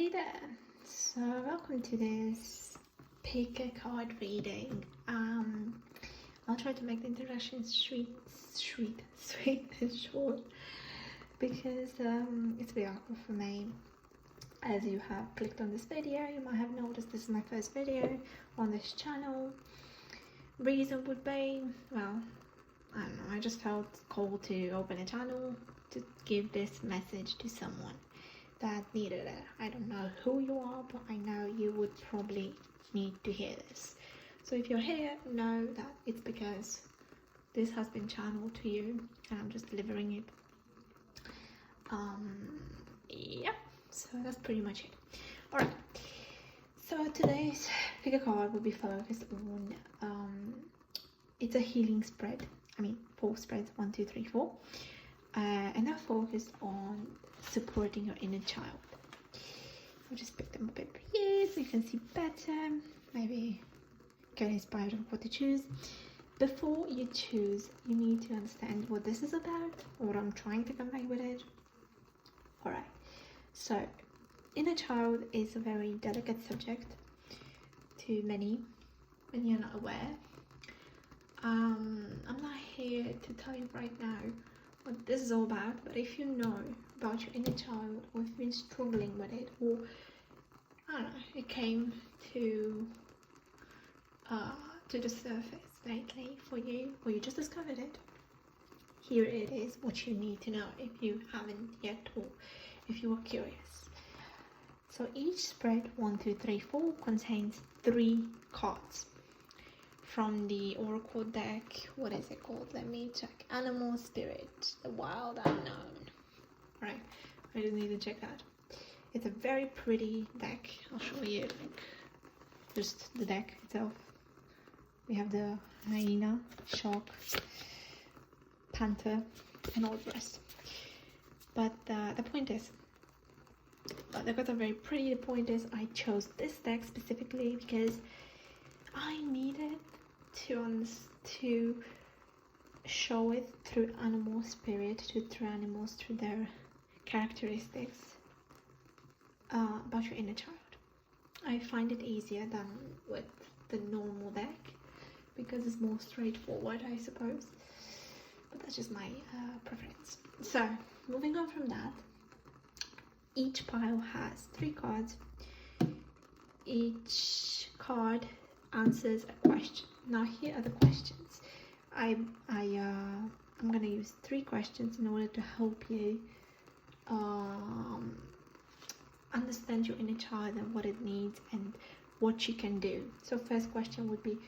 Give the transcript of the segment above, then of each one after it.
Hey there, so welcome to this pick a card reading. I'll try to make the introduction sweet and short because it's a bit awkward for me. As you have clicked on this video, you might have noticed this is my first video on this channel. Reason would be, well, I don't know, I just felt called to open a channel to give this message to someone that needed it. I don't know who you are, but I know you would probably need to hear this. So if you're here, know that it's because this has been channeled to you and I'm just delivering it. Yeah, so that's pretty much it. Alright, so today's pick a card will be focused on it's a healing spread. I mean 4 spreads, 1, 2, 3, 4, and they're focused on supporting your inner child. I'll just pick them up a bit here so you can see better, maybe get inspired of what to choose. Before you choose, you need to understand what this is about, what I'm trying to convey with it. Alright, so inner child is a very delicate subject to many when you're not aware. I'm not here to tell you right now what this is all about, but if you know about your inner child, or if you've been struggling with it, or I don't know, it came to the surface lately for you, or you just discovered it, here it is what you need to know if you haven't yet, or if you are curious. So each spread 1, 2, 3, 4 contains 3 cards from the Oracle deck. What is it called? Let me check. Animal Spirit, the Wild Unknown. Right, I just need to check that. It's a very pretty deck. I'll show you like just the deck itself. We have the hyena, shark, panther, and all the rest. But the point is, the cards are very pretty. The point is, I chose this deck specifically because I needed to show it through animal spirit, through animals, through their characteristics, about your inner child. I find it easier than with the normal deck because it's more straightforward, I suppose, but that's just my preference. So moving on from that, each pile has 3 cards. Each card answers a question. Now here are the questions. I'm gonna use 3 questions in order to help you understand your inner child and what it needs and what you can do. So first question would be,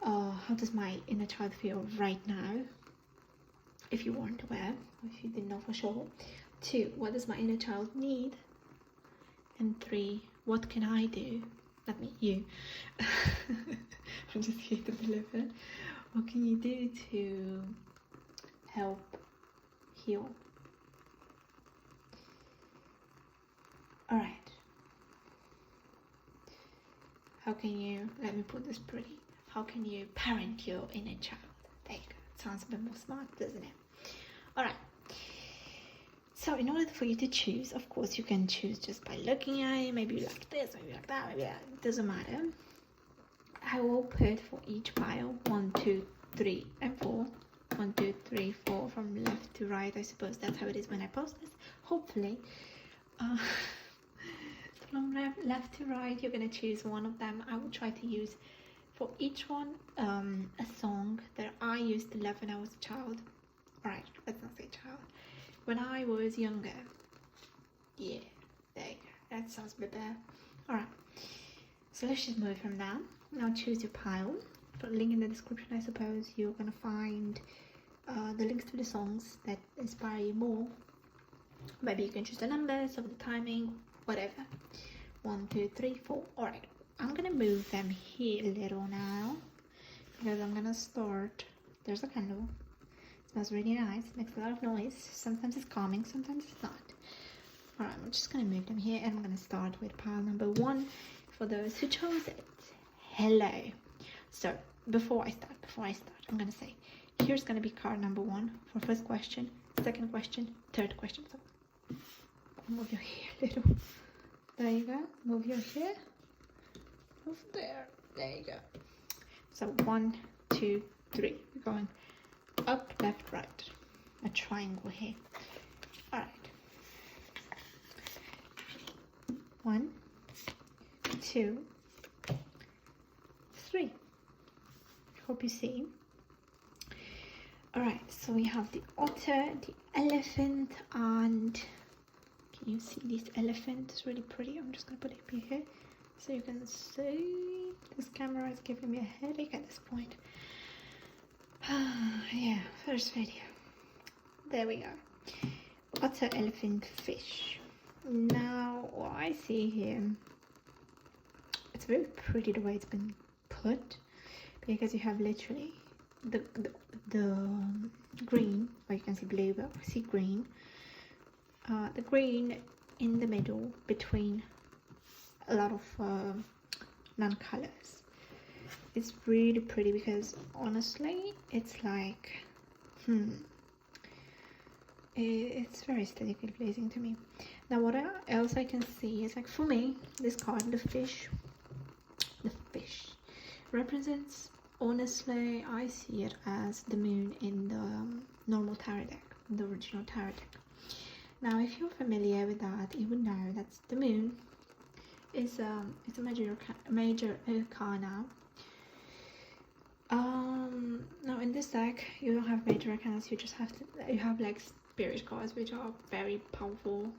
how does my inner child feel right now, if you weren't aware, if you didn't know for sure. 2, what does my inner child need? And 3, what can I do? Not me, you. I'm just here to deliver. What can you do to help heal? Alright. How can you, let me put this pretty, how can you parent your inner child? There you go. Sounds a bit more smart, doesn't it? Alright. So in order for you to choose, of course you can choose just by looking at it. Maybe you like this, maybe you like that, maybe that. It doesn't matter. I will put for each pile 1, 2, 3, and 4. 1, 2, 3, 4 from left to right. I suppose that's how it is when I post this. Hopefully, from left to right, you're gonna choose one of them. I will try to use for each one a song that I used to love when I was a child. Alright, let's not say child. When I was younger. Yeah, there you go. That sounds a bit better. Alright, so let's just move from that. Now choose your pile. For link in the description, I suppose you're gonna find the links to the songs that inspire you more. Maybe you can choose the numbers of the timing, whatever. 1, 2, 3, 4. Alright, I'm gonna move them here a little now because I'm gonna start. There's a candle. Smells really nice, makes a lot of noise. Sometimes it's calming, sometimes it's not. Alright, I'm just gonna move them here and I'm gonna start with pile number 1 for those who chose it. Hello. So before I start, I'm gonna say, here's gonna be card number 1 for first question, second question, third question. So move your hair a little. There you go. Move your hair. Over there. There you go. So 1, 2, 3. We're going up, left, right. A triangle here. Alright. 1, 2, 3. Hope you see. Alright, so we have the otter, the elephant, and can you see this elephant? It's really pretty. I'm just gonna put it up here so you can see. This camera is giving me a headache at this point. Yeah, first video. There we go. Otter, elephant, fish. Now what I see here, it's very pretty the way it's been put, because you have literally the green, or you can see blue, but I see green. The green in the middle between a lot of non-colors. It's really pretty because honestly it's like it's very aesthetically pleasing to me. Now what else I can see is, like, for me, this card, the fish represents, honestly, I see it as the moon in the normal tarot deck, the original tarot deck. Now if you're familiar with that, you would know that the moon is it's a major arcana. Now in this deck you don't have major arcana, you have like spirit cards, which are very powerful.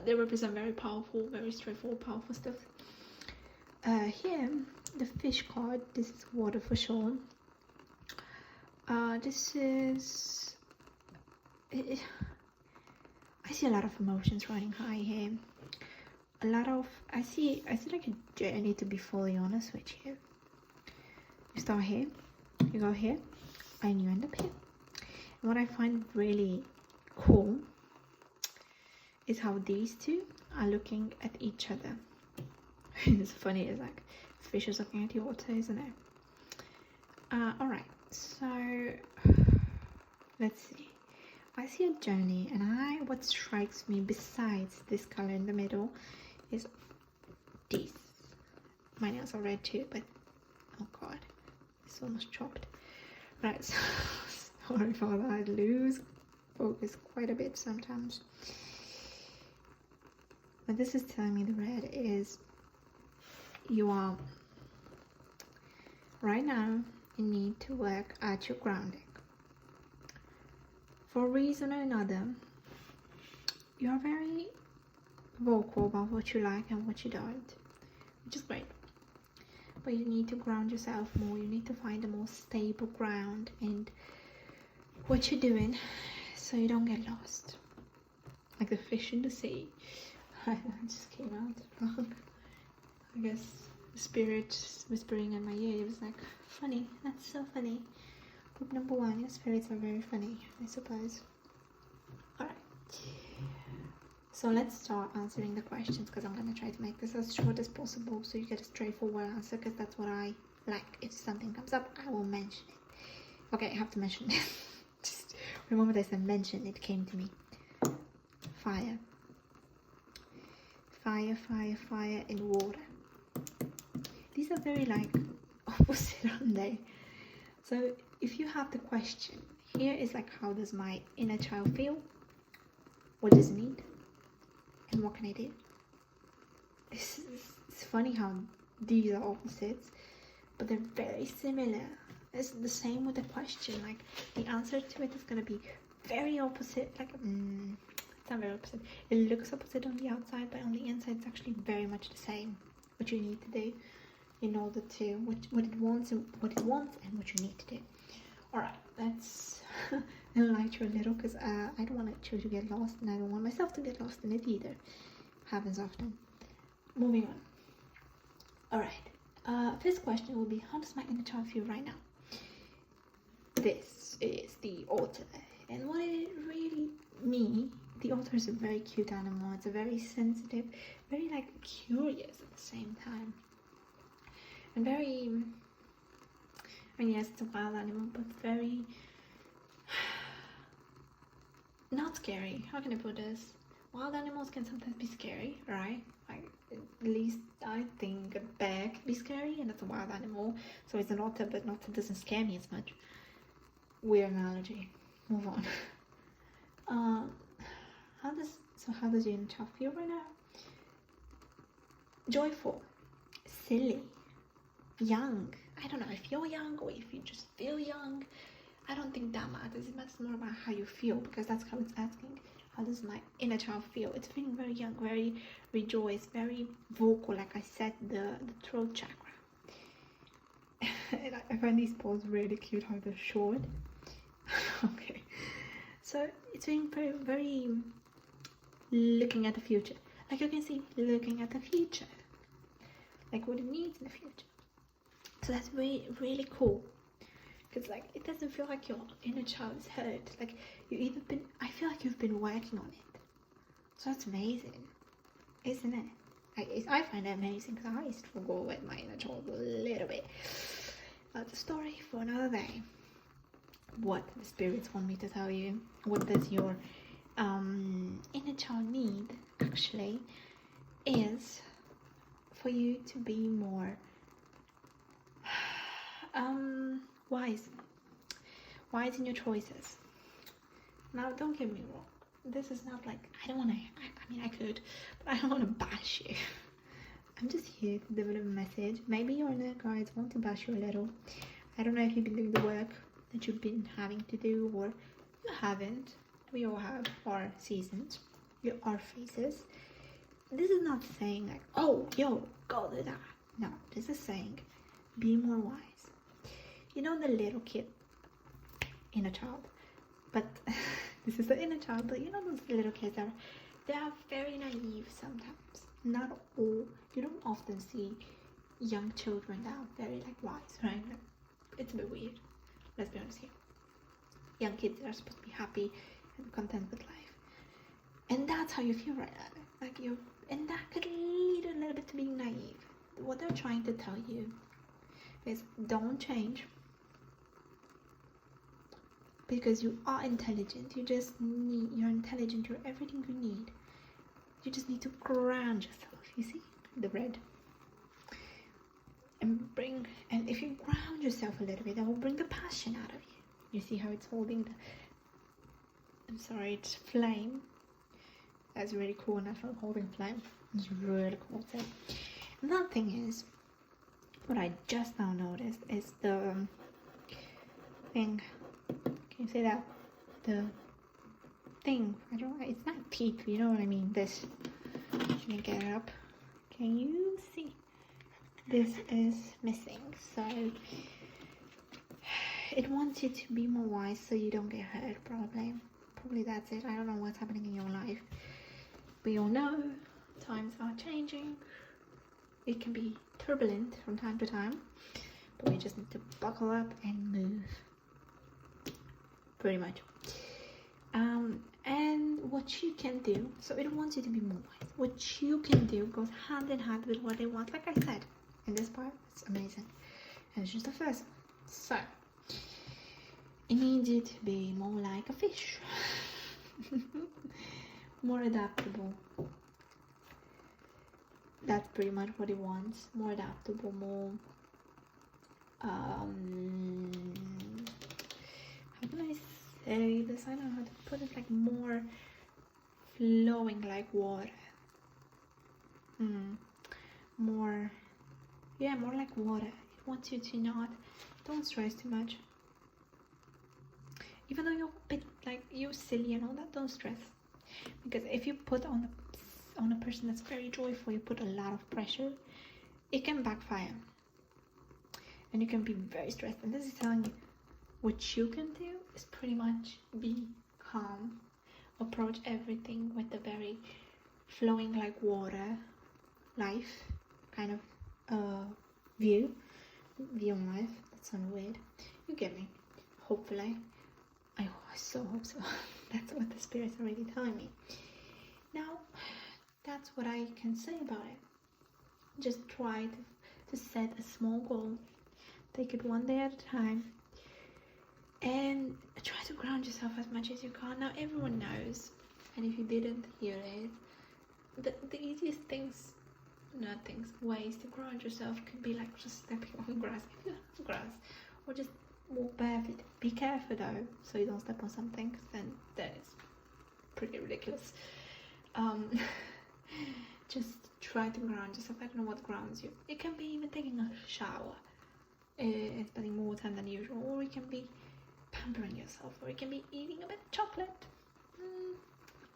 They represent very powerful, very straightforward, powerful stuff. Here the fish card, this is water for sure. This is I see a lot of emotions running high here. A lot of I see like a journey, to be fully honest with you. You start here, you go here, and you end up here. And what I find really cool is how these two are looking at each other. It's funny, it's like fish is looking at the water, isn't it? Alright, so let's see. I see a journey, and what strikes me besides this color in the middle is this. My nails are red too, but oh god, it's almost chopped. Right, so sorry for that. I lose focus quite a bit sometimes. But this is telling me the red is you are right now, you need to work at your grounding. For a reason or another, you're very vocal about what you like and what you don't, which is great. But you need to ground yourself more. You need to find a more stable ground in what you're doing so you don't get lost. Like the fish in the sea. I just came out wrong. I guess the spirit whispering in my ear, it was like, funny, that's so funny. Group number 1, your spirits are very funny, I suppose. Alright. So let's start answering the questions, because I'm going to try to make this as short as possible so you get a straightforward answer, because that's what I like. If something comes up, I will mention it. Okay, I have to mention this. Just the moment I said mention, it came to me. Fire. Fire, fire, fire, and water. These are very like opposite, aren't they? So if you have the question, here is like, how does my inner child feel? What does it need? And what can I do? It's funny how these are opposites, but they're very similar. It's the same with the question. Like, the answer to it is going to be very opposite. Like, it's not very opposite. It looks opposite on the outside, but on the inside it's actually very much the same. What you need to do in order to, what it wants and what you need to do. Alright, let's enlighten you a little, because I don't want you to get lost, and I don't want myself to get lost in it either. Happens often. Moving on. Alright, first question will be, how does my inner child feel right now? This is the otter, and what it really means, the otter is a very cute animal. It's a very sensitive, very like curious at the same time, and very, I mean, yes, it's a wild animal, but very not scary. How can I put this? Wild animals can sometimes be scary, right? Like, at least I think a bear can be scary, and it's a wild animal, so it's an otter, but an otter doesn't scare me as much. Weird analogy. Move on. How does your inner child feel right now? Joyful, silly, young. I don't know if you're young or if you just feel young. I don't think that matters. It matters more about how you feel, because that's how it's asking. How does my inner child feel? It's feeling very young, very rejoiced, very vocal, like I said, the throat chakra. And I find these poles really cute, how they're short. Okay, so it's being very, very looking at the future. Like you can see, looking at the future, like what it needs in the future. So that's really, really cool. Because like it doesn't feel like your inner child is hurt. Like I feel like you've been working on it. So that's amazing, isn't it? I find it amazing, because I struggle with my inner child a little bit. That's a story for another day. What the spirits want me to tell you. What does your inner child need actually is for you to be more wise in your choices. Now, don't get me wrong, this is not like, I mean I could, but I don't want to bash you. I'm just here to develop a message. Maybe your inner guides want to bash you a little. I don't know if you've been doing the work that you've been having to do, or you haven't. We all have our seasons, our phases. This is not saying like, oh, yo, go do that. No, this is saying, be more wise. You know the little kid, inner child, but this is the inner child, but you know those little kids they are very naive sometimes. Not all, you don't often see young children that are very like wise, right? Like, it's a bit weird, let's be honest here. Young kids are supposed to be happy and content with life, and that's how you feel right now. Like and that could lead a little bit to being naive. What they're trying to tell you is, don't change, because you are intelligent. You're intelligent, you're everything you need. You just need to ground yourself. You see the red, and if you ground yourself a little bit, that will bring the passion out of you. You see how it's holding it's flame. That's really cool. Natural holding flame. It's really cool. So another thing is, what I just now noticed is the thing. Can you say that? The thing. I don't know. It's not teeth. You know what I mean? This. Let me get it up. Can you see? This is missing. So it wants you to be more wise, so you don't get hurt. Probably that's it. I don't know what's happening in your life. We all know times are changing. It can be turbulent from time to time, but we just need to buckle up and move. Pretty much. And what you can do, so it wants you to be more wise. What you can do goes hand in hand with what it wants. Like I said, in this part, it's amazing. And it's just the first one. So it needs you to be more like a fish. More adaptable. That's pretty much what it wants. More adaptable, more how can I say this? I don't know how to put it. Like more flowing like water. More like water. It wants you to don't stress too much. Even though you're a bit like, you're silly and all that, don't stress. Because if you put on a person that's very joyful, you put a lot of pressure, it can backfire. And you can be very stressed. And this is telling you, what you can do is pretty much be calm. Approach everything with a very flowing like water, life kind of view on life. That sounds weird. You get me. Hopefully. I so hope so. That's what the spirits are already telling me. Now, that's what I can say about it. Just try to set a small goal. Take it one day at a time. And try to ground yourself as much as you can. Now, everyone knows And if you didn't, here it is. The easiest things, not things, ways to ground yourself could be like just stepping on grass if you have grass, or just walk barefoot. Be careful though, so you don't step on something, because then that is pretty ridiculous. Just try to ground yourself. I don't know what grounds you. It can be even taking a shower, spending more time than usual, or it can be pampering yourself, or it can be eating a bit of chocolate.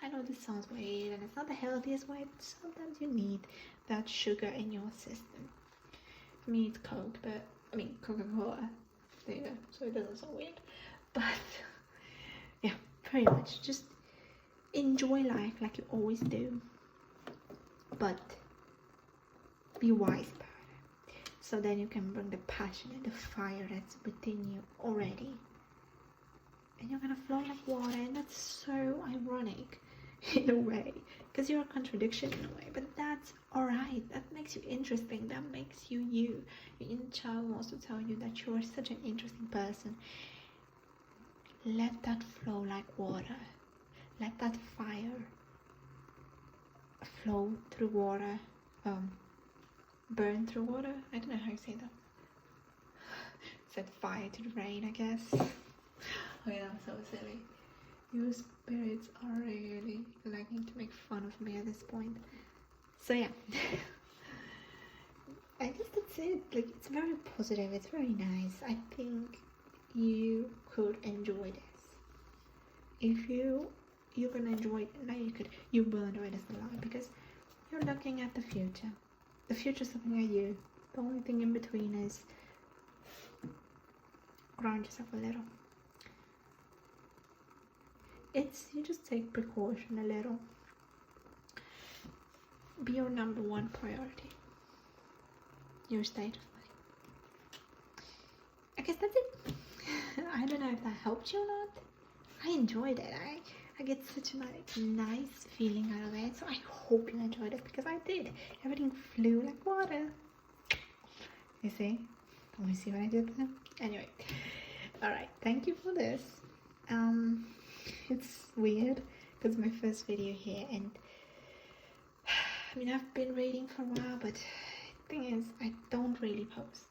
I know this sounds weird and it's not the healthiest way, but sometimes you need that sugar in your system. For me it's Coke, but I mean Coca-Cola, there you go, so it doesn't sound weird. But yeah, pretty much just enjoy life like you always do, but be wise about it, so then you can bring the passion and the fire that's within you already, and you're gonna flow like water. And that's so ironic in a way, because you're a contradiction in a way, but that's alright. That makes you interesting, that makes you you. Your inner child wants to tell you that you're such an interesting person. Let that flow like water. Let that fire flow through water, burn through water. I don't know how you say that. Set fire to the rain, I guess. Oh yeah, I'm so silly. Your spirits are really liking to make fun of me at this point. So yeah, I guess that's it. Like, it's very positive, it's very nice. I think you could enjoy this. If you're gonna enjoy it, now you will enjoy this a lot, because you're looking at the future. The future's looking at you. The only thing in between is ground yourself a little. You just take precaution a little. Be your number one priority. Your state of mind. I guess that's it. I don't know if that helped you or not. I enjoyed it. I get such a nice feeling out of it. So I hope you enjoyed it, because I did. Everything flew like water. You see? Can we see what I did there? Anyway. Alright, thank you for this. It's weird because my first video here, and I mean, I've been reading for a while, but the thing is, I don't really post.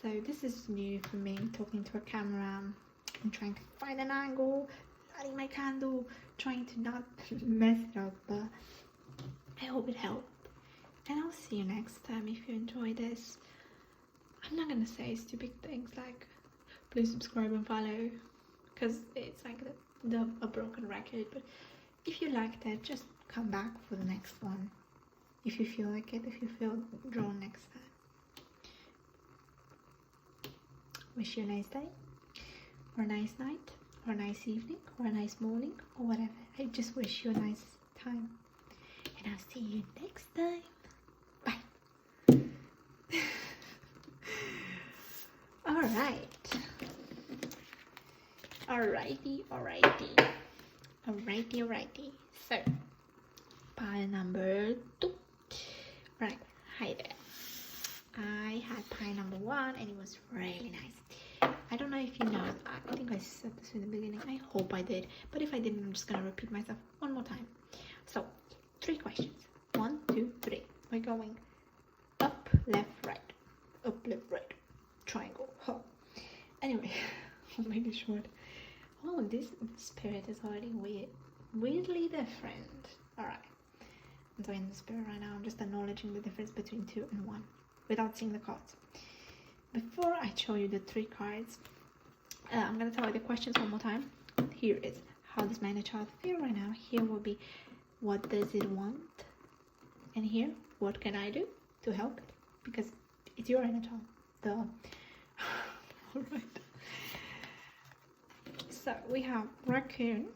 So this is new for me, talking to a camera and trying to find an angle, lighting my candle, trying to not mess it up, but I hope it helped. And I'll see you next time if you enjoy this. I'm not gonna say stupid things like please subscribe and follow, because it's like a broken record. But if you like that, just come back for the next one if you feel like it, if you feel drawn next time. Wish you a nice day, or a nice night, or a nice evening, or a nice morning, or whatever. I just wish you a nice time, and I'll see you next time. Bye. Alrighty. So, pile number 2. Right, hi there. I had pile number 1, and it was really nice. I don't know if you know, I think I said this in the beginning. I hope I did, but if I didn't, I'm just gonna repeat myself one more time. So, 3 questions. 1, 2, 3. We're going up, left, right. Up, left, right. Triangle. Huh. Anyway, I'll make it short. Oh, this spirit is already weirdly different. Alright. I'm doing the spirit right now. I'm just acknowledging the difference between 2 and 1 without seeing the cards. Before I show you the 3 cards, I'm going to tell you the questions one more time. Here is, how does my inner child feel right now? Here will be, what does it want? And here, what can I do to help it? Because it's your inner child. Alright. So we have raccoon,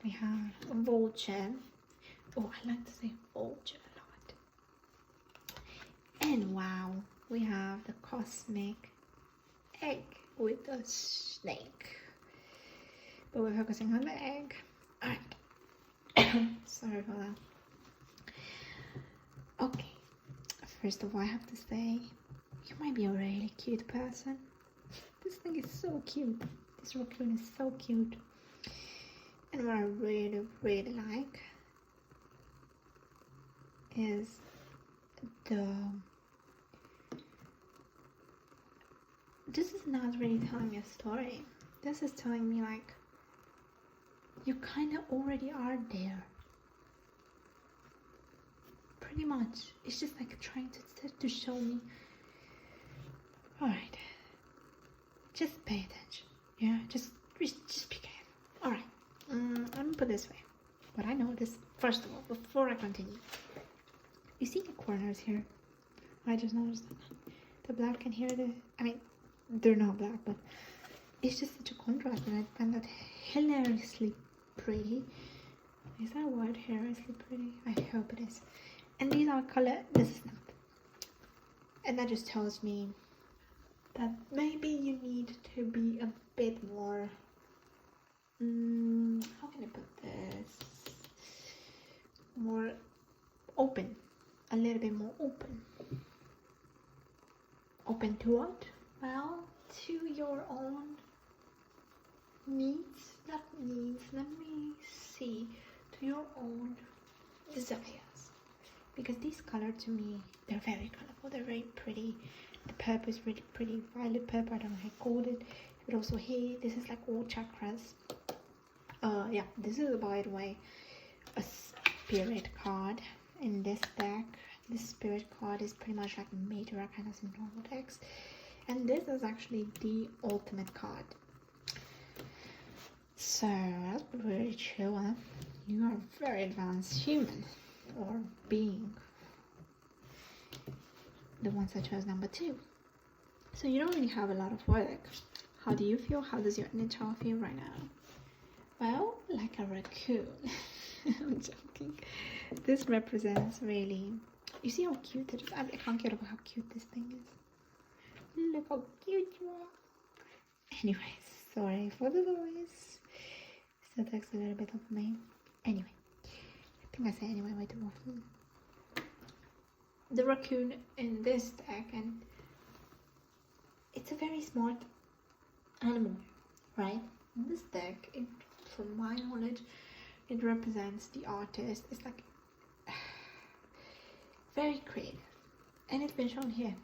we have a vulture. Oh, I like to say vulture a lot. And wow, we have the cosmic egg with a snake. But we're focusing on the egg. Alright. Sorry for that. Okay. First of all, I have to say, you might be a really cute person. This thing is so cute. This raccoon is so cute. And what I really, really like is this is not really telling me a story. This is telling me like you kind of already are there. Pretty much. It's just like trying to show me. Alright. Just pay attention. Yeah, just be careful. Alright. I'm gonna put it this way. What I noticed, first of all, before I continue, you see the corners here? I just noticed the black and here they're not black, but it's just such a contrast, and I find that hilariously pretty. Is that a word, hilariously pretty? I hope it is. And these are color, this is not. And that just tells me that maybe you need to be a bit more, how can I put this? More open. A little bit more open. Open to what? Well, to your own needs. Not needs, let me see. To your own desires. Because these colors to me, they're very colorful, they're very pretty. The purple is really pretty, violet purple, I don't know how I called it. But also here, this is like all chakras. Yeah, this is, by the way, a spirit card in this deck. This spirit card is pretty much like major arcanas in normal decks. And this is actually the ultimate card. So, that's really chill, huh? You are a very advanced human. Or being. The ones I chose number 2. So you don't really have a lot of work. How do you feel? How does your inner child feel right now? Well, like a raccoon. I'm joking. This represents really, you see how cute it is? I can't get over how cute this thing is. Look how cute you are. Anyways, sorry for the voice. Still takes a little bit of me. Anyway. I think I say anyway way too often. The raccoon in this deck, and it's a very smart animal, right? In this deck, from my knowledge, it represents the artist. It's like very creative, and it's been shown here.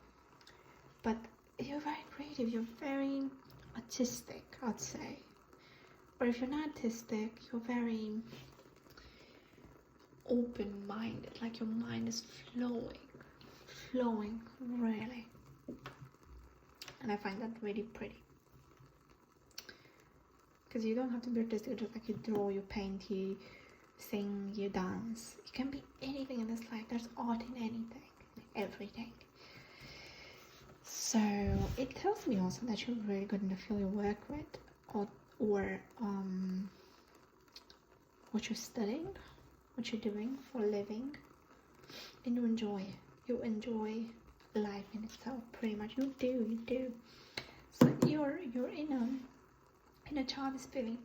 But you're very creative, you're very artistic, I'd say. Or if you're not artistic, you're very open-minded, like your mind is flowing really, and I find that really pretty, because you don't have to be artistic. Just like you draw, you paint, you sing, you dance, you can be anything in this life. There's art in anything, everything. So it tells me also that you're really good in the field you work with, or what you're studying, what you're doing for a living, and you enjoy life in itself. Pretty much you do. So your inner child is feeling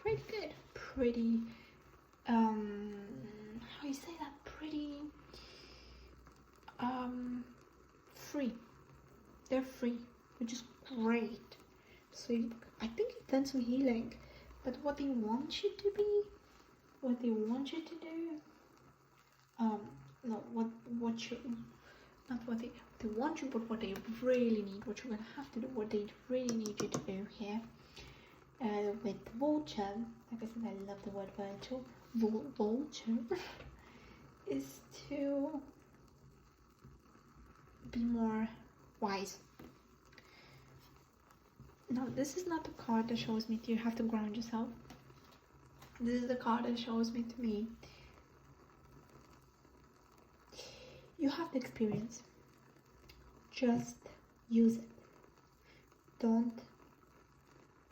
pretty good, pretty how you say that, pretty free. They're free, which is great. So I think you've done some healing, but what they want you to be, what they want you to do, no, what you, not what they want you, but what they really need, what you're gonna have to do, what they really need you to do here. With vulture, like I said, I love the word vulture, is to be more wise. No, this is not the card that shows me you have to ground yourself. This is the card that shows me to me you have the experience. Just use it. Don't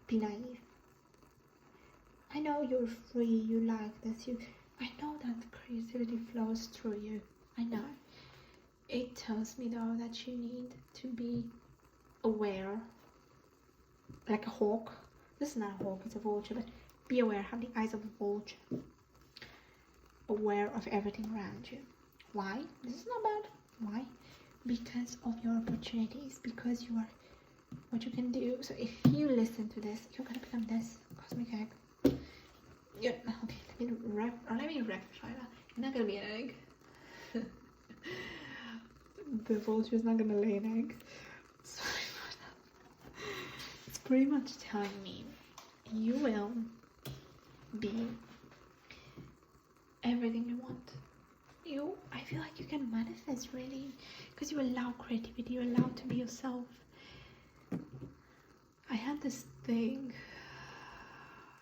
be naive. I know you're free, you like this, I know that creativity flows through you. I know. It tells me though that you need to be aware, like a hawk. This is not a hawk, it's a vulture, but be aware, have the eyes of a vulture. Aware of everything around you. Why? This is not bad. Why? Because of your opportunities, because you are what you can do. So if you listen to this, you're gonna become this cosmic egg. Yeah, okay, let me rectify that. It's not gonna be an egg. The vulture is not gonna lay an egg. Sorry for that. It's pretty much telling me you will be everything you want. I feel like you can manifest really, because you allow creativity, you allow to be yourself. I had this thing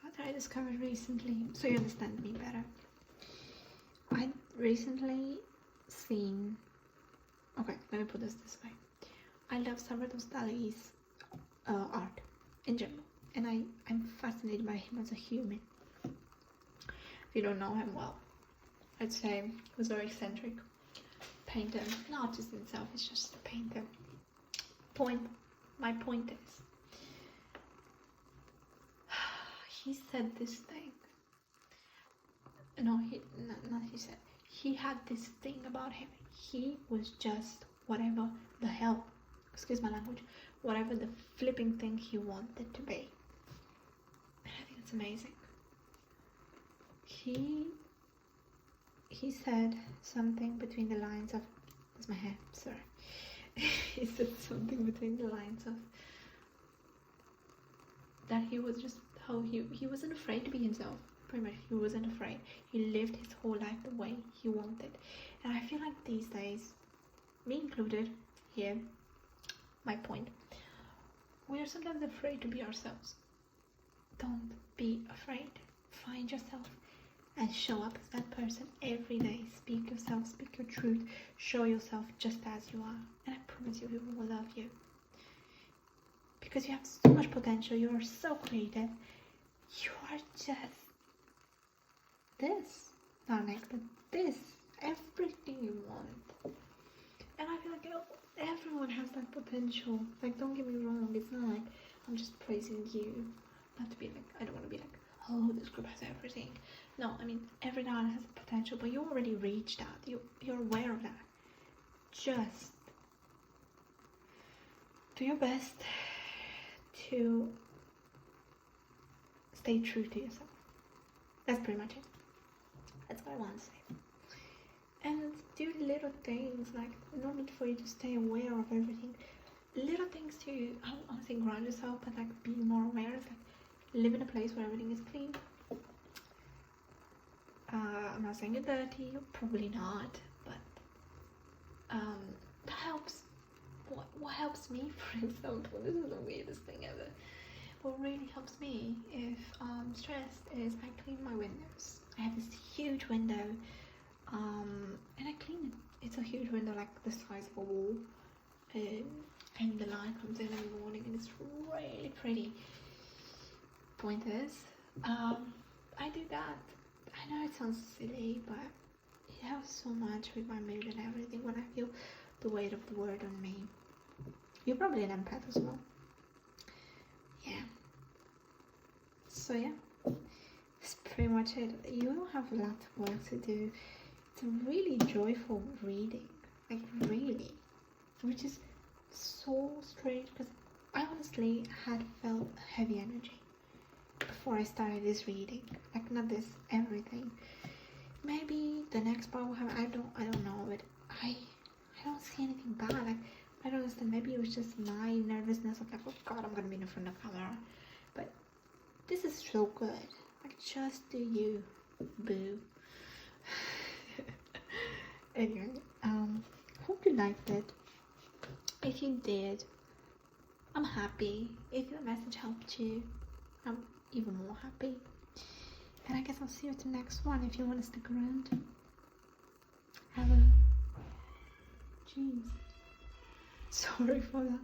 that I discovered recently, so you understand me better. I recently seen, okay, let me put this way. I love Salvador Dali's art in general, and I'm fascinated by him as a human. If you don't know him well, I'd say he was very eccentric painter, not just himself, it's just a painter. My point is, he said this thing. No, not he said. He had this thing about him. He was just whatever the hell, excuse my language, whatever the flipping thing he wanted to be. And I think it's amazing. He said something between the lines of, that's my hair, sorry. He said something between the lines of that he was just how he wasn't afraid to be himself. Pretty much, he wasn't afraid. He lived his whole life the way he wanted. And I feel like these days, me included here, my point, we are sometimes afraid to be ourselves. Don't be afraid. Find yourself and show up as that person every day. Speak yourself, speak your truth, show yourself just as you are. And I promise you, people will love you. Because you have so much potential, you are so creative. You are just this, not like but this, everything you want. And I feel like everyone has that potential. Like, don't get me wrong, it's not like I'm just praising you. Not to be like, I don't want to be like, oh, this group has everything. No, I mean, everyone has a potential, but you already reached that. You're aware of that. Just do your best to stay true to yourself. That's pretty much it. That's what I want to say. And do little things, like, no need for you to stay aware of everything. Little things to, I don't want to say ground yourself, but like be more aware. It's like live in a place where everything is clean. I'm not saying it's dirty, probably not, but that helps. What helps me, for example, this is the weirdest thing ever. What really helps me if I'm stressed is I clean my windows. I have this huge window, and I clean it. It's a huge window, like the size of a wall, and the light comes in every morning, and it's really pretty. Point is, I do that. I know it sounds silly, but it helps so much with my mood and everything when I feel the weight of the world on me. You're probably an empath as well. Yeah. So yeah, that's pretty much it. You don't have a lot of work to do. It's a really joyful reading, like really, which is so strange because I honestly had felt heavy energy before I started this reading. Like, not this, everything. Maybe the next part will have, I don't know, but I don't see anything bad. Like, I don't understand, maybe it was just my nervousness of like, oh god, I'm gonna be in front of the camera. But this is so good. Like, just do you, boo. Anyway, hope you liked it. If you did, I'm happy. If the message helped you, I'm even more happy. And I guess I'll see you at the next one if you want to stick around. Have a... Jeez. Sorry for that.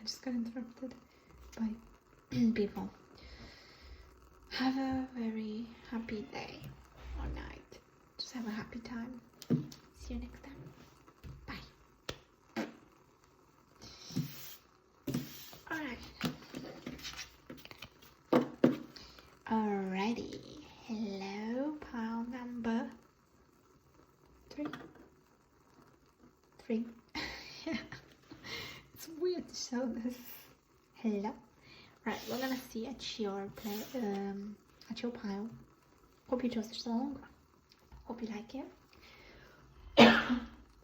I just got interrupted by people. Have a very happy day or night. Just have a happy time. See you next time. Bye. Alrighty. Hello, pile number 3. It's weird to show this. Hello. Right, we're gonna see at your at your pile. Hope you chose the song. Hope you like it.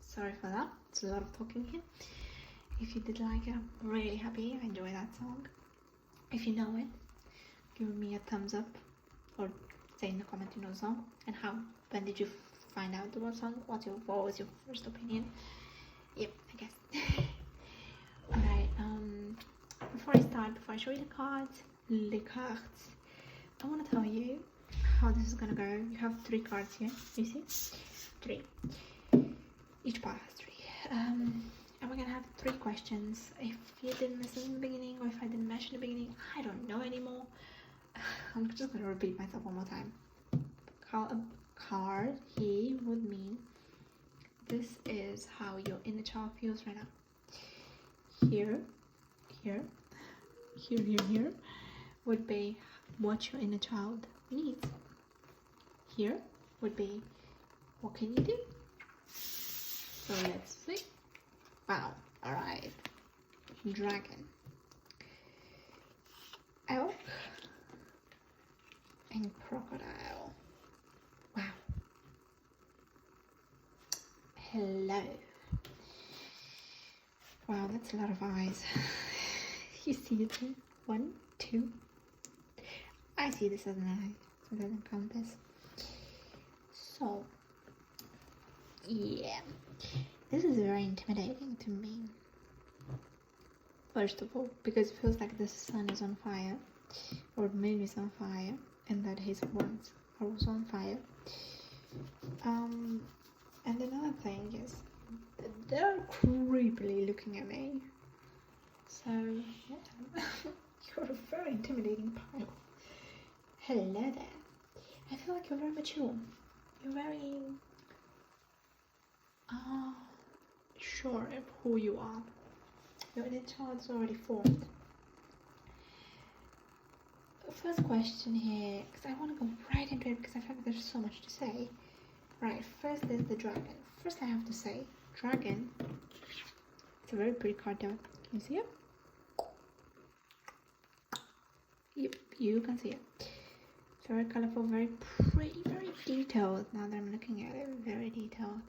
Sorry for that. It's a lot of talking here. If you did like it, I'm really happy. I enjoy that song. If you know it, give me a thumbs up or say in the comment you know the song and when did you find out about the song? What was your first opinion? Yep, I guess. Alright, before I show you the cards, I want to tell you how this is gonna go. You have 3 cards here, you see? 3. Each pile has 3. And we're gonna have 3 questions. If you didn't listen in the beginning, or if I didn't mention in the beginning, I don't know anymore. I'm just gonna repeat myself one more time. Card here would mean this is how your inner child feels right now. Here would be what your inner child needs. Here would be what can you do? So let's see. Wow, alright. Dragon, elk, and crocodile. Wow. Hello. Wow, that's a lot of eyes. You see it here? 1, 2. I see this as an eye, so it doesn't count this. So, yeah. This is very intimidating to me. First of all, because it feels like the sun is on fire, or the moon is on fire, and that his words are also on fire. And another thing is that they're creepily looking at me. So, yeah, you're a very intimidating pile. Hello there. I feel like you're very mature. You're very sure of who you are. Your inner child is already formed. First question here, because I want to go right into it because I feel like there's so much to say. Right, first there's the dragon. First I have to say, dragon, it's a very pretty card though. Can you see it? Yep, you can see it. It's very colorful, very pretty, very detailed. Now that I'm looking at it, very detailed.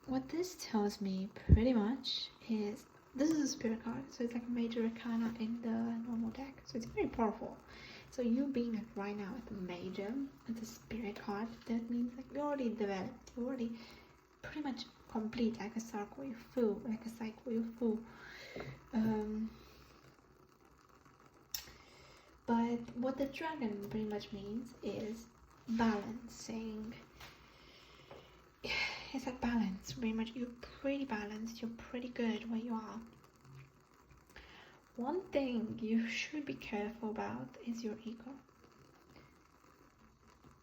What this tells me pretty much is, this is a spirit card, so it's like a major arcana in the normal deck, so it's very powerful. So you being at right now at the major, it's a spirit card, that means like you're already developed, you're already pretty much complete, like a cycle, you're full, like a cycle, you're full. But what the dragon pretty much means is balancing. It's like balance, pretty much. You're pretty balanced, you're pretty good where you are. One thing you should be careful about is your ego.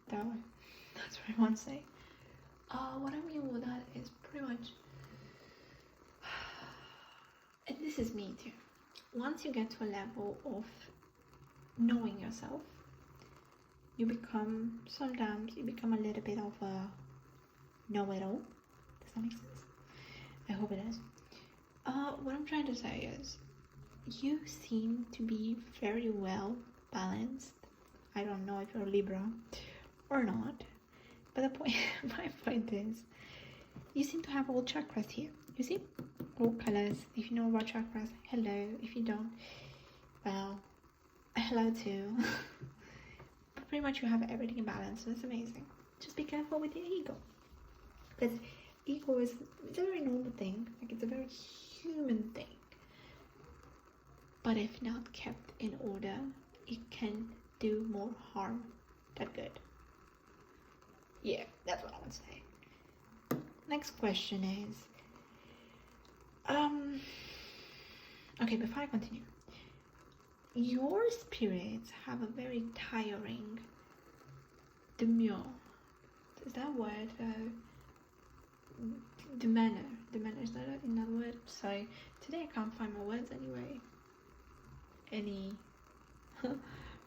Though, that's what I want to say. What I mean with that is pretty much, and this is me too, once you get to a level of knowing yourself, sometimes you become a little bit of a know-it-all. Does that make sense? I hope it does. What I'm trying to say is, you seem to be very well balanced. I don't know if you're Libra or not, but my point is, you seem to have all chakras here. You see? All colors. If you know about chakras, hello. If you don't, well, hello too. But pretty much you have everything in balance, so it's amazing. Just be careful with your ego. Because ego it's a very normal thing, like it's a very human thing. But if not kept in order, it can do more harm than good. Yeah, that's what I want to say. Next question is, okay, before I continue, your spirits have a very tiring demure. Is that a word? Demeanor, is that another word? Sorry, today I can't find my words anyway. Any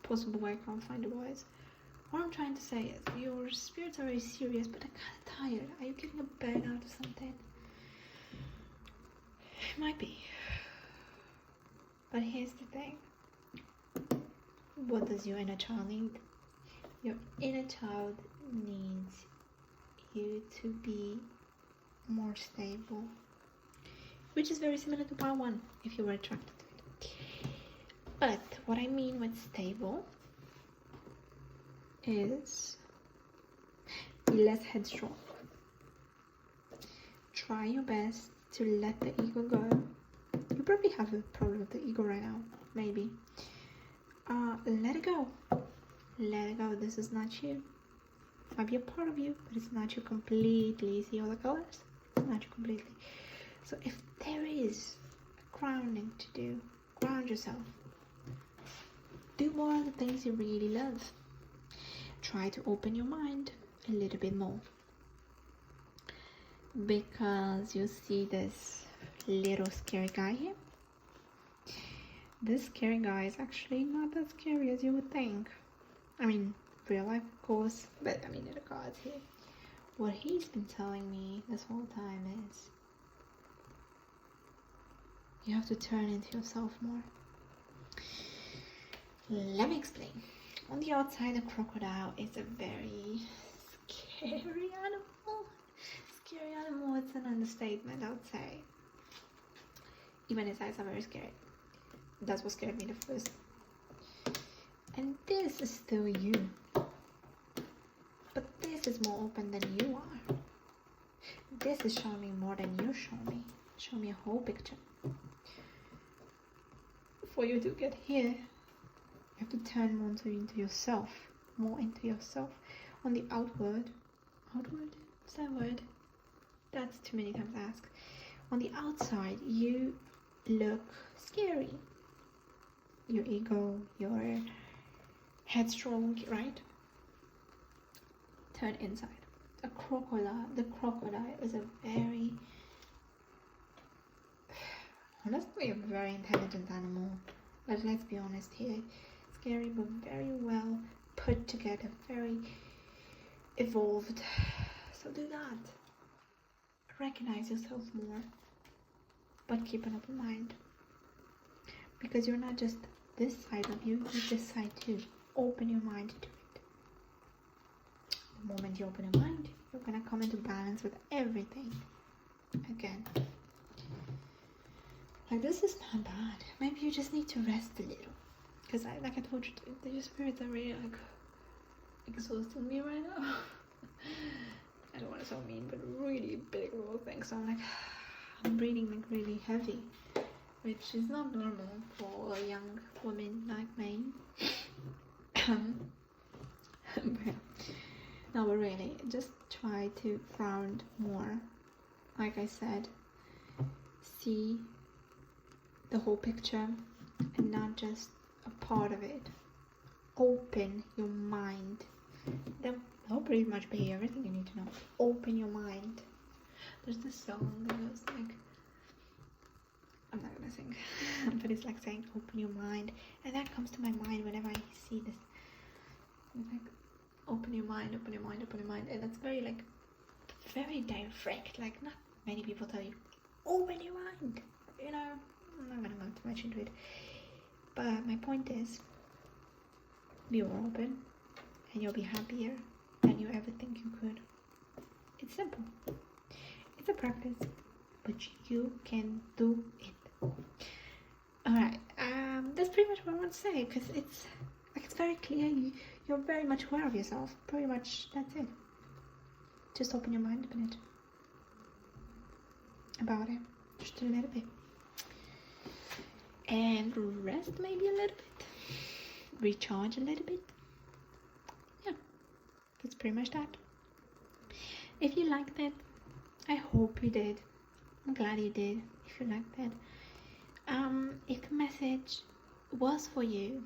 possible way I can't find the words. What I'm trying to say is, your spirits are very serious, but they're kind of tired. Are you getting a burnout or something? It might be. But here's the thing. What does your inner child need? Your inner child needs you to be more stable, which is very similar to part 1 if you were attracted to it. But what I mean with stable is be less headstrong. Try your best to let the ego go. You probably have a problem with the ego right now, maybe. Let it go. Let it go. This is not you. It might be a part of you, but it's not you completely. See all the colors? It's not you completely. So if there is a grounding to do, ground yourself. Do more of the things you really love. Try to open your mind a little bit more. Because you see this little scary guy here. This scary guy is actually not as scary as you would think. I mean, real life, of course, but I mean, in the cards here. What he's been telling me this whole time is you have to turn into yourself more. Let me explain. On the outside, a crocodile is a very scary animal. Scary animal, it's an understatement, I would say. Even his eyes are very scary. That's what scared me the first. And this is still you. But this is more open than you are. This is showing me more than you show me. Show me a whole picture. For you to get here, you have to turn more into yourself. More into yourself. On the outward. Outward? What's that word? That's too many times asked. On the outside, you look scary. Your ego, your headstrong, right? Turn inside. The crocodile is a very, honestly, a very intelligent animal. But let's be honest here. Scary, but very well put together, very evolved. So do that. Recognize yourself more, but keep an open mind. Because you're not just this side of you, you're this side too. Open your mind to it. The moment you open your mind, you're gonna come into balance with everything. Again. Like, this is not bad. Maybe you just need to rest a little. Because like I told you, the spirits are really like exhausting me right now. I don't want to sound mean, but really big little thing. So I'm breathing like really heavy, which is not normal for a young woman like me. No, but really, just try to ground more. Like I said, see the whole picture and not just a part of it. Open your mind. That'll pretty much be everything you need to know. Open your mind. There's this song that goes like, I'm not gonna sing, but it's like saying open your mind, and that comes to my mind whenever I see this. It's like open your mind, open your mind, open your mind, and that's very like very direct. Like, not many people tell you open your mind. You know, I'm not gonna go too much into it, but my point is, be more open, and you'll be happier than you ever think you could. It's simple. It's a practice, but you can do it. Alright, that's pretty much what I want to say, because it's very clear. You're very much aware of yourself. Pretty much that's it. Just open your mind a minute about it, just a little bit, and rest maybe a little bit, recharge a little bit. Yeah, that's pretty much that. If you liked it, I hope you did. I'm glad you did. If you liked it, if the message was for you,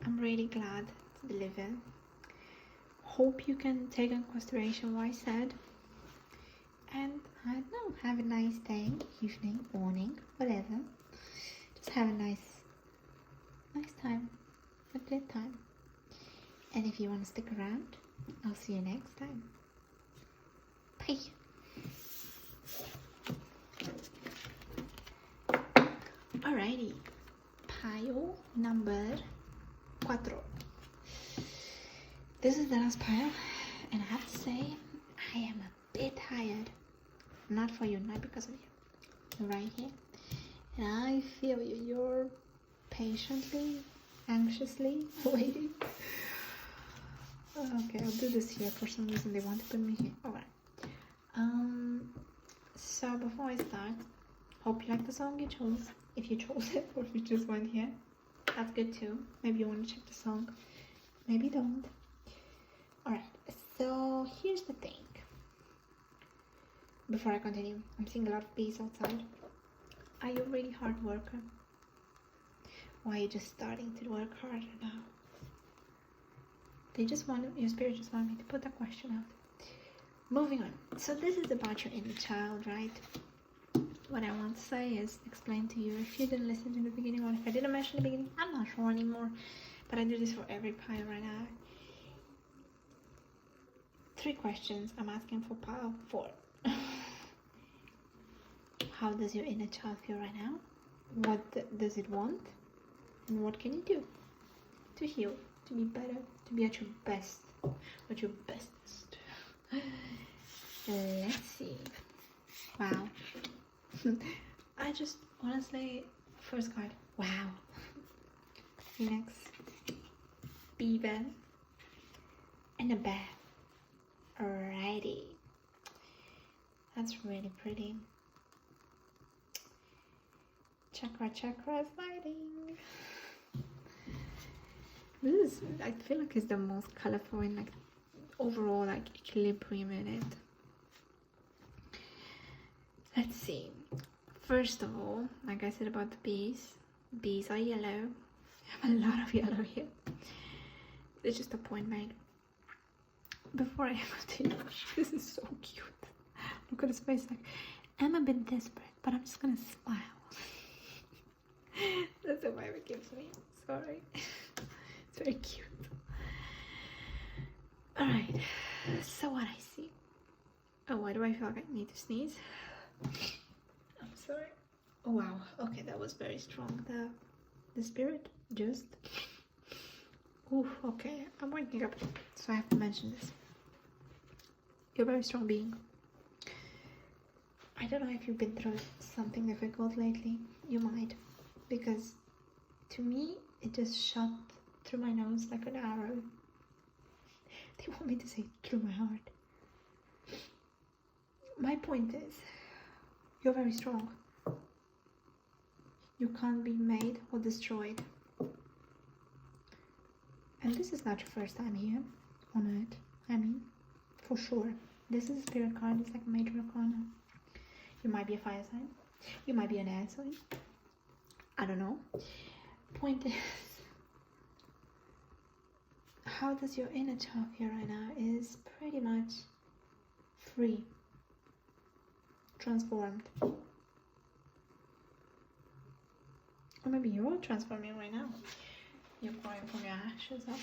I'm really glad to deliver. Hope you can take into consideration what I said, and I don't know, have a nice day, evening, morning, whatever. Just have a nice time, a good time. And if you want to stick around, I'll see you next time. Bye. Alrighty. pile number 4. This is the last pile, and I have to say, I am a bit tired. Not for you, not because of you. You're right here. And I feel you. You're patiently, anxiously waiting. Okay, I'll do this here. For some reason, they want to put me here. Alright. So before I start, hope you like the song you chose. If you chose it, or if you just went here, that's good too. Maybe you want to check the song. Maybe don't. Alright, so here's the thing. Before I continue, I'm seeing a lot of bees outside. Are you a really hard worker? Or are you just starting to work harder now? Your spirit just wanted me to put that question out. Moving on. So this is about your inner child, right? What I want to say is explain to you, if you didn't listen to the beginning, or if I didn't mention the beginning, I'm not sure anymore. But I do this for every pile right now. 3 questions I'm asking for pile 4. How does your inner child feel right now? What does it want? And what can you do to heal, to be better, to be at your best, at your bestest? Let's see. Wow. I just, honestly, first card, wow. Phoenix, beaver, and a bear. Alrighty. That's really pretty. Chakra is lighting. This is, I feel like, it's the most colorful and like overall like equilibrium in it. Let's see. First of all, like I said about the bees are yellow. I have a lot of yellow here. It's just a point made. Before I continue, this is so cute. Look at his face, like, I'm a bit desperate, but I'm just gonna smile. That's the vibe it gives me. Sorry. It's very cute. Alright, so what I see. Oh, why do I feel like I need to sneeze? I'm sorry. Oh wow, okay, that was very strong. The spirit just... Oof, okay, I'm waking up, so I have to mention this. You're a very strong being. I don't know if you've been through something difficult lately. You might, because to me, it just shot through my nose like an arrow. They want me to say through my heart. My point is, you're very strong. You can't be made or destroyed. And this is not your first time here on Earth. I mean, for sure. This is a spirit card. It's like a major arcana. You might be a fire sign. You might be an air sign. I don't know. Point is, how does your inner child feel right now is pretty much free, transformed. Or maybe you're transforming right now. You're growing from your ashes up.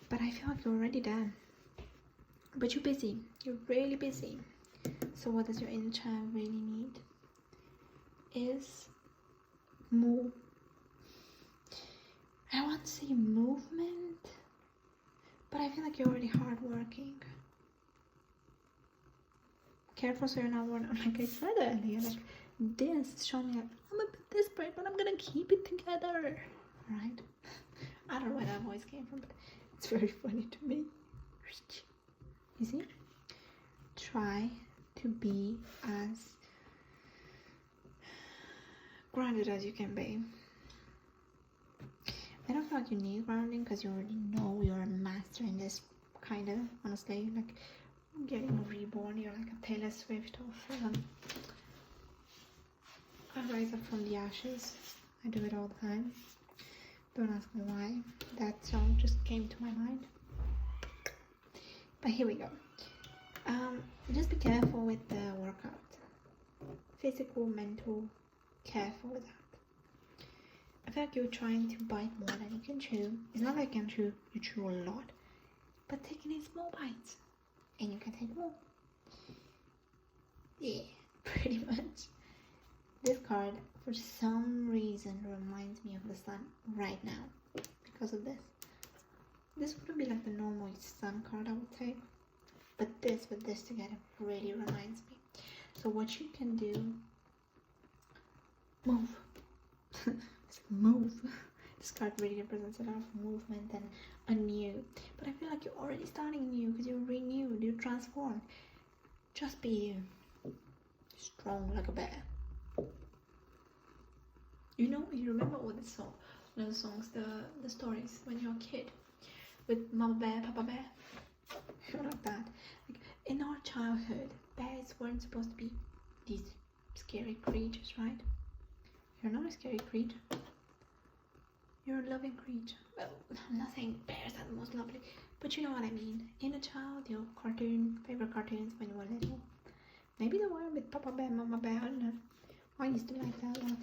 But I feel like you're already there. But you're busy. You're really busy. So what does your inner child really need? Is move. I want to say movement, but I feel like you're already hardworking. Careful so you're not worn, like I said earlier, like this is showing me like, I'm a bit desperate, but I'm gonna keep it together, right? I don't know where that voice came from, but it's very funny to me. You see? Try to be as grounded as you can be. I don't feel like you need grounding because you already know you're a master in this, kind of, honestly. Like, getting reborn, you're like a Taylor Swift of I rise up from the ashes. I do it all the time. Don't ask me why. That song just came to my mind. But here we go. Just be careful with the workout. Physical, mental, careful with that. I feel like you're trying to bite more than you can chew. It's not like you can chew, you chew a lot. But taking in small bites. And you can take more. Yeah, pretty much. This card for some reason reminds me of the sun right now because of this. This wouldn't be like the normal sun card I would take, but this with this together really reminds me. So what you can do, move. Move. This card really represents a lot of movement and anew. But I feel like you're already starting new because you're renewed, you're transformed. Just be you. Strong like a bear. You know, you remember all the song, those songs, the stories when you're a kid with Mama Bear, Papa Bear. Like that. Like in our childhood, bears weren't supposed to be these scary creatures, right? You're not a scary creature. You're a loving creature. Well, I'm not saying bears are the most lovely, but you know what I mean. In a child, your favorite cartoons when you were little. Maybe the one with Papa Bear, Mama Bear, I don't know. I used to like that a lot.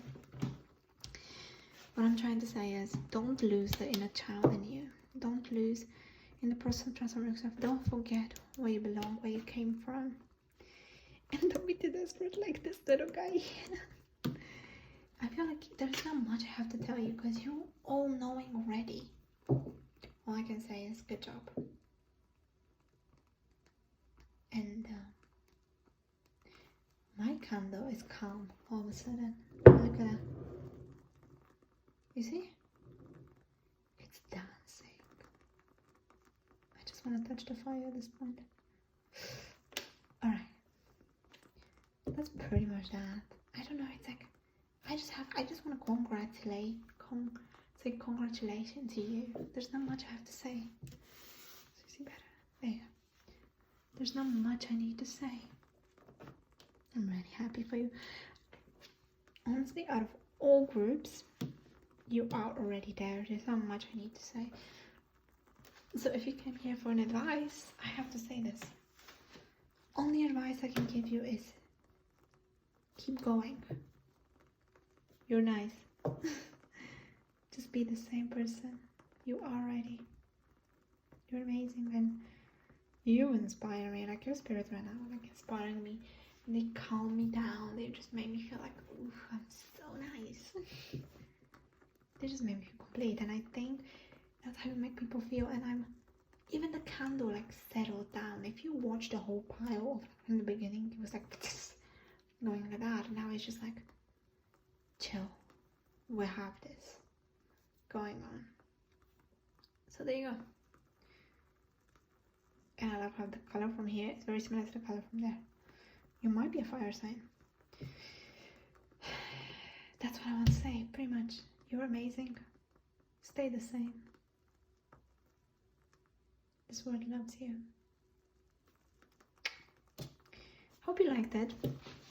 What I'm trying to say is, don't lose the inner child in you. Don't lose in the process of transforming yourself. Don't forget where you belong, where you came from. And don't be too desperate like this little guy. I feel like there's not much I have to tell you because you're all knowing already. All I can say is good job. And my candle is calm all of a sudden. Look at that. You see? It's dancing. I just want to touch the fire at this point. Alright. That's pretty much that. I don't know, it's like I just want to say congratulations to you. There's not much I have to say. So you see better? There you go. There's not much I need to say. I'm really happy for you. Honestly, out of all groups, you are already there. There's not much I need to say. So if you came here for an advice, I have to say this. Only advice I can give you is keep going. You're nice. Just be the same person you are already. You're amazing, and you inspire me. Like your spirits right now, like inspiring me. And they calm me down. They just make me feel like, ooh, I'm so nice. They just make me feel complete, and I think that's how you make people feel. And even the candle like settled down. If you watch the whole pile from the beginning, it was like going like that, and now it's just like chill. We have this going on. So there you go. And I love how the color from here is very similar to the color from there. You might be a fire sign. That's what I want to say, pretty much. You're amazing. Stay the same. This world loves you. Hope you liked it.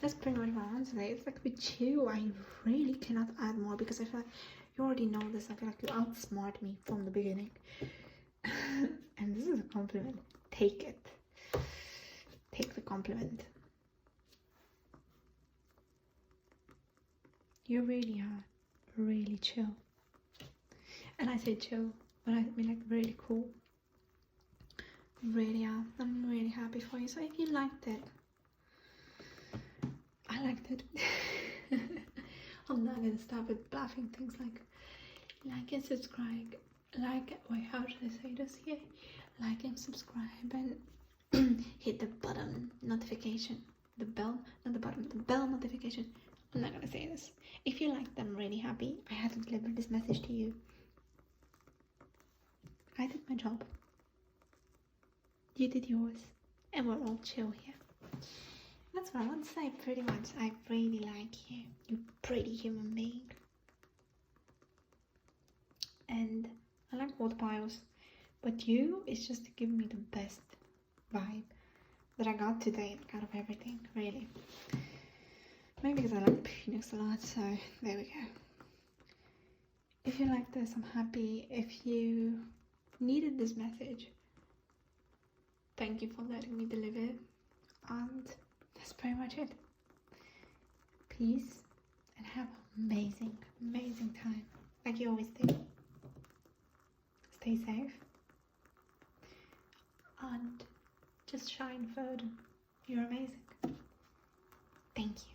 That's pretty much what I want to say. It's like with you, I really cannot add more because I feel like you already know this. I feel like you outsmart me from the beginning. And this is a compliment. Take it. Take the compliment. You really are really chill. And I say chill, but I mean like really cool. Really are. I'm really happy for you. So if you liked it, I liked it. I'm not gonna stop with bluffing things like and subscribe. Wait, how should I say this here? Like and subscribe and hit the button notification. The bell, not the button, the bell notification. I'm not gonna say this. If you liked, I'm really happy. I had to deliver this message to you. I did my job. You did yours. And we're all chill here. That's what I want to say pretty much. I really like you. You're a pretty human being. And I like water piles. But you is just to give me the best vibe that I got today out of everything, really. Maybe because I like Phoenix a lot, so there we go. If you like this, I'm happy. If you needed this message, thank you for letting me deliver it. And that's pretty much it. Peace and have an amazing, amazing time, like you always do. Stay safe and just shine further. You're amazing. Thank you.